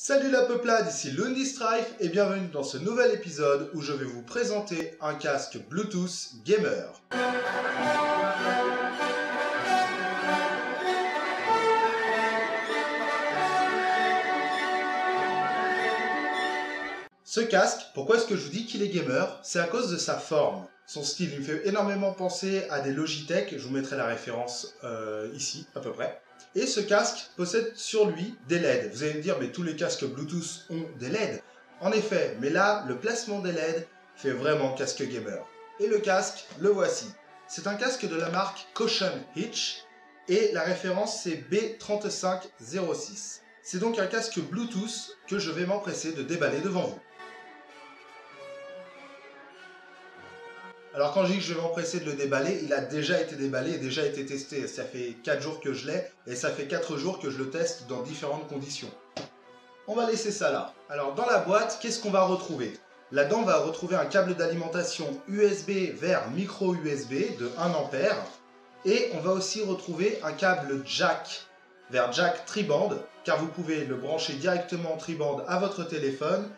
Salut la peuplade, ici Lundi Strife et bienvenue dans ce nouvel épisode où je vais vous présenter un casque Bluetooth gamer. Ce casque, pourquoi est-ce que je vous dis qu'il est gamer? C'est à cause de sa forme. Son style, il me fait énormément penser à des Logitech, je vous mettrai la référence ici à peu près. Et ce casque possède sur lui des LED. Vous allez me dire, mais tous les casques Bluetooth ont des LED. En effet, mais là, le placement des LED fait vraiment casque gamer. Et le casque, le voici. C'est un casque de la marque Caution Hitch et la référence c'est B3506. C'est donc un casque Bluetooth que je vais m'empresser de déballer devant vous. Alors quand je dis que je vais m'empresser de le déballer, il a déjà été déballé et déjà été testé. Ça fait 4 jours que je l'ai et ça fait 4 jours que je le teste dans différentes conditions. On va laisser ça là. Alors dans la boîte, qu'est-ce qu'on va retrouver? Là-dedans, on va retrouver un câble d'alimentation USB vers micro USB de 1 ampère. Et on va aussi retrouver un câble jack vers jack tri-band, car vous pouvez le brancher directement en tri-band à votre téléphone.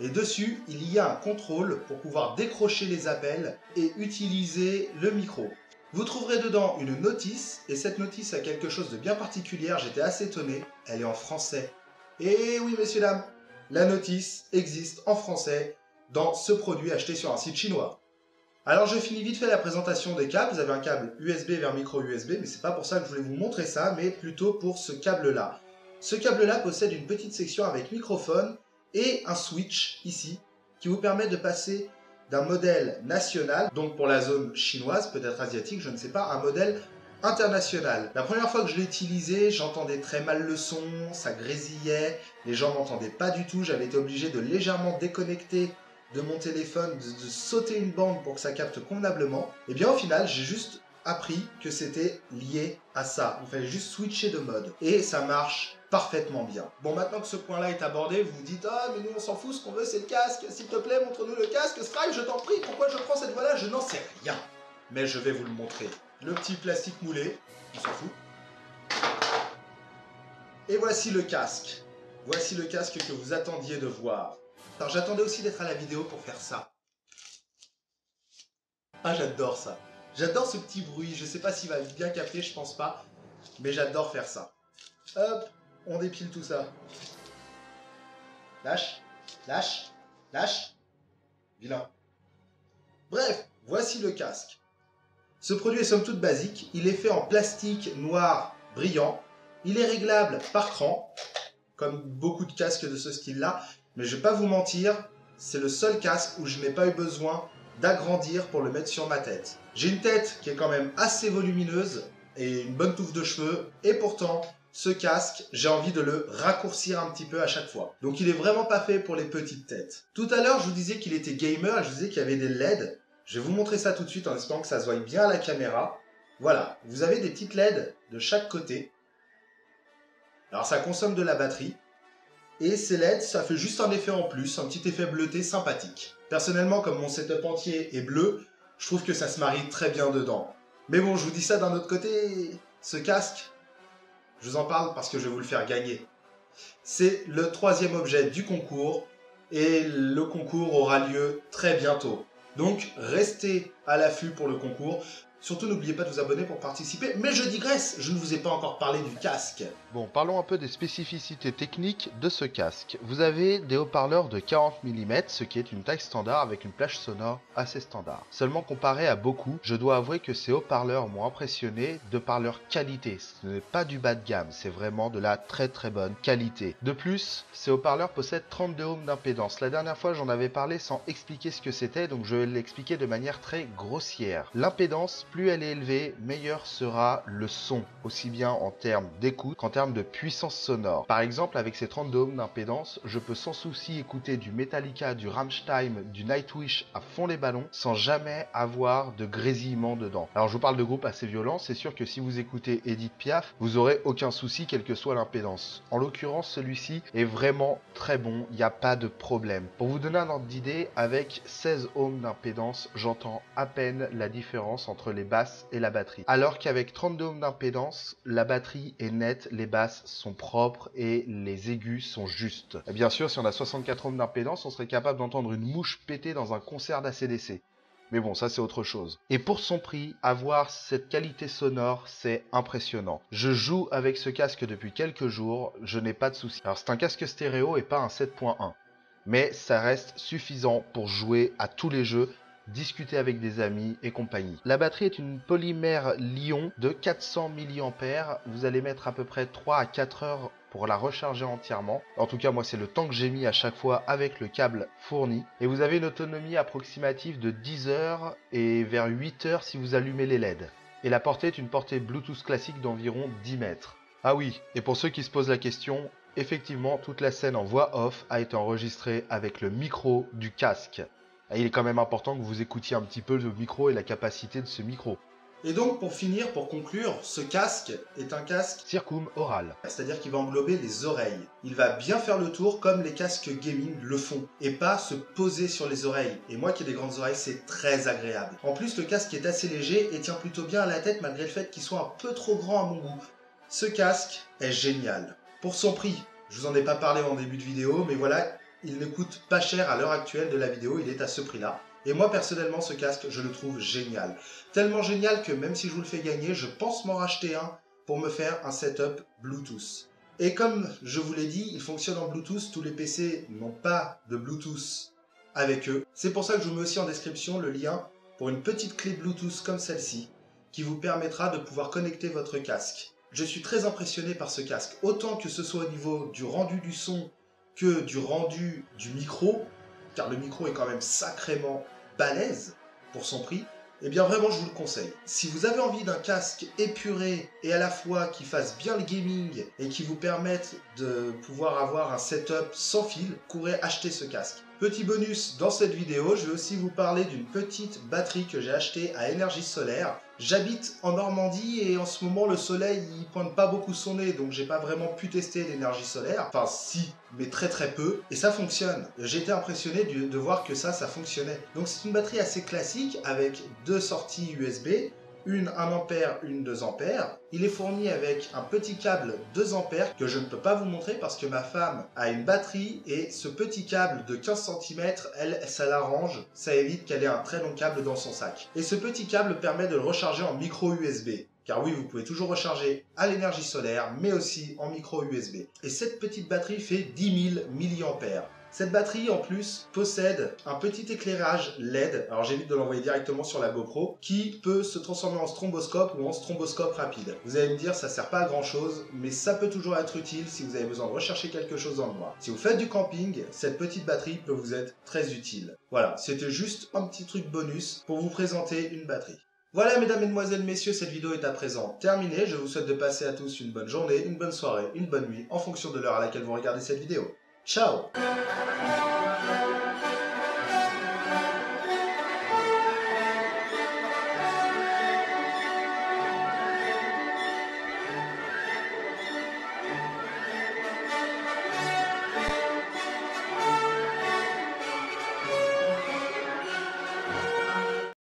Et dessus, il y a un contrôle pour pouvoir décrocher les appels et utiliser le micro. Vous trouverez dedans une notice, et cette notice a quelque chose de bien particulier, j'étais assez étonné, elle est en français. Et oui, messieurs, dames, la notice existe en français dans ce produit acheté sur un site chinois. Alors je finis vite fait la présentation des câbles. Vous avez un câble USB vers micro USB, mais c'est pas pour ça que je voulais vous montrer ça, mais plutôt pour ce câble-là. Ce câble-là possède une petite section avec microphone et un switch ici qui vous permet de passer d'un modèle national, donc pour la zone chinoise, peut-être asiatique, je ne sais pas, un modèle international. La première fois que je l'ai utilisé, j'entendais très mal le son, ça grésillait, les gens m'entendaient pas du tout, j'avais été obligé de légèrement déconnecter de mon téléphone, de sauter une bande pour que ça capte convenablement. Et bien au final, j'ai juste appris que c'était lié à ça. Il fallait juste switcher de mode. Et ça marche parfaitement bien. Bon, maintenant que ce point-là est abordé, vous vous dites « Ah, mais nous on s'en fout, ce qu'on veut c'est le casque. S'il te plaît, montre-nous le casque. Stripe, je t'en prie, pourquoi je prends cette voie-là? Je n'en sais rien. Mais je vais vous le montrer. Le petit plastique moulé, on s'en fout. Et voici le casque. Voici le casque que vous attendiez de voir. Alors j'attendais aussi d'être à la vidéo pour faire ça. Ah, j'adore ça. J'adore ce petit bruit. Je sais pas s'il va bien capter, je pense pas. Mais j'adore faire ça. Hop, on dépile tout ça. Lâche, lâche, lâche. Vilain. Bref, voici le casque. Ce produit est somme toute basique. Il est fait en plastique noir brillant. Il est réglable par cran, comme beaucoup de casques de ce style-là. Mais je vais pas vous mentir, c'est le seul casque où je n'ai pas eu besoin d'agrandir pour le mettre sur ma tête. J'ai une tête qui est quand même assez volumineuse et une bonne touffe de cheveux. Et pourtant, ce casque, j'ai envie de le raccourcir un petit peu à chaque fois. Donc il est vraiment pas fait pour les petites têtes. Tout à l'heure, je vous disais qu'il était gamer et je vous disais qu'il y avait des LED. Je vais vous montrer ça tout de suite en espérant que ça se voie bien à la caméra. Voilà, vous avez des petites LED de chaque côté. Alors ça consomme de la batterie. Et ces LED, ça fait juste un effet en plus, un petit effet bleuté sympathique. Personnellement, comme mon setup entier est bleu, je trouve que ça se marie très bien dedans. Mais bon, je vous dis ça d'un autre côté, ce casque, je vous en parle parce que je vais vous le faire gagner. C'est le 3e objet du concours et le concours aura lieu très bientôt. Donc, restez à l'affût pour le concours. Surtout, n'oubliez pas de vous abonner pour participer. Mais je digresse, je ne vous ai pas encore parlé du casque. Bon, parlons un peu des spécificités techniques de ce casque. Vous avez des haut-parleurs de 40 mm, ce qui est une taille standard avec une plage sonore assez standard. Seulement comparé à beaucoup, je dois avouer que ces haut-parleurs m'ont impressionné de par leur qualité. Ce n'est pas du bas de gamme, c'est vraiment de la très bonne qualité. De plus, ces haut-parleurs possèdent 32 ohms d'impédance. La dernière fois, j'en avais parlé sans expliquer ce que c'était, donc je vais l'expliquer de manière très grossière. L'impédance, plus elle est élevée, meilleur sera le son, aussi bien en termes d'écoute qu'en termes de puissance sonore. Par exemple, avec ces 32 ohms d'impédance, je peux sans souci écouter du Metallica, du Rammstein, du Nightwish à fond les ballons, sans jamais avoir de grésillement dedans. Alors je vous parle de groupes assez violents, c'est sûr que si vous écoutez Edith Piaf, vous aurez aucun souci quelle que soit l'impédance. En l'occurrence, celui-ci est vraiment très bon, il n'y a pas de problème. Pour vous donner un ordre d'idée, avec 16 ohms d'impédance, j'entends à peine la différence entre les les basses et la batterie. Alors qu'avec 32 ohms d'impédance, la batterie est nette, les basses sont propres et les aigus sont justes. Et bien sûr, si on a 64 ohms d'impédance, on serait capable d'entendre une mouche péter dans un concert d'ACDC. Mais bon, ça c'est autre chose. Et pour son prix, avoir cette qualité sonore, c'est impressionnant. Je joue avec ce casque depuis quelques jours, je n'ai pas de soucis. Alors c'est un casque stéréo et pas un 7.1. Mais ça reste suffisant pour jouer à tous les jeux, discuter avec des amis et compagnie. La batterie est une polymère Li-ion de 400 mAh. Vous allez mettre à peu près 3 à 4 heures pour la recharger entièrement. En tout cas, moi, c'est le temps que j'ai mis à chaque fois avec le câble fourni. Et vous avez une autonomie approximative de 10 heures et vers 8 heures si vous allumez les LED. Et la portée est une portée Bluetooth classique d'environ 10 mètres. Ah oui, et pour ceux qui se posent la question, effectivement, toute la scène en voix off a été enregistrée avec le micro du casque. Et il est quand même important que vous écoutiez un petit peu le micro et la capacité de ce micro. Et donc pour finir, pour conclure, ce casque est un casque Circum-oral. C'est-à-dire qu'il va englober les oreilles. Il va bien faire le tour comme les casques gaming le font, et pas se poser sur les oreilles. Et moi qui ai des grandes oreilles, c'est très agréable. En plus, le casque est assez léger et tient plutôt bien à la tête malgré le fait qu'il soit un peu trop grand à mon goût. Ce casque est génial. Pour son prix, je vous en ai pas parlé en début de vidéo, mais voilà, il ne coûte pas cher à l'heure actuelle de la vidéo, il est à ce prix-là. Et moi personnellement, ce casque, je le trouve génial. Tellement génial que même si je vous le fais gagner, je pense m'en racheter un pour me faire un setup Bluetooth. Et comme je vous l'ai dit, il fonctionne en Bluetooth, tous les PC n'ont pas de Bluetooth avec eux. C'est pour ça que je vous mets aussi en description le lien pour une petite clé Bluetooth comme celle-ci, qui vous permettra de pouvoir connecter votre casque. Je suis très impressionné par ce casque, autant que ce soit au niveau du rendu du son que du rendu du micro, car le micro est quand même sacrément balèze pour son prix. Eh bien vraiment je vous le conseille. Si vous avez envie d'un casque épuré et à la fois qui fasse bien le gaming et qui vous permette de pouvoir avoir un setup sans fil, courez acheter ce casque. Petit bonus dans cette vidéo, je vais aussi vous parler d'une petite batterie que j'ai achetée à énergie solaire. J'habite en Normandie et en ce moment le soleil il pointe pas beaucoup son nez, donc j'ai pas vraiment pu tester l'énergie solaire. Enfin si, mais très peu, et ça fonctionne. J'ai été impressionné de voir que ça fonctionnait. Donc c'est une batterie assez classique avec deux sorties USB, une 1 ampère, une 2 ampères. Il est fourni avec un petit câble 2 ampères que je ne peux pas vous montrer parce que ma femme a une batterie et ce petit câble de 15 cm, elle, ça l'arrange, ça évite qu'elle ait un très long câble dans son sac. Et ce petit câble permet de le recharger en micro USB. Car oui, vous pouvez toujours recharger à l'énergie solaire, mais aussi en micro USB. Et cette petite batterie fait 10 000 mAh. Cette batterie en plus possède un petit éclairage LED, alors j'évite de l'envoyer directement sur la GoPro, qui peut se transformer en stromboscope ou en stromboscope rapide. Vous allez me dire ça sert pas à grand chose, mais ça peut toujours être utile si vous avez besoin de rechercher quelque chose dans le noir. Si vous faites du camping, cette petite batterie peut vous être très utile. Voilà, c'était juste un petit truc bonus pour vous présenter une batterie. Voilà mesdames, mesdemoiselles, messieurs, cette vidéo est à présent terminée. Je vous souhaite de passer à tous une bonne journée, une bonne soirée, une bonne nuit, en fonction de l'heure à laquelle vous regardez cette vidéo. Ciao!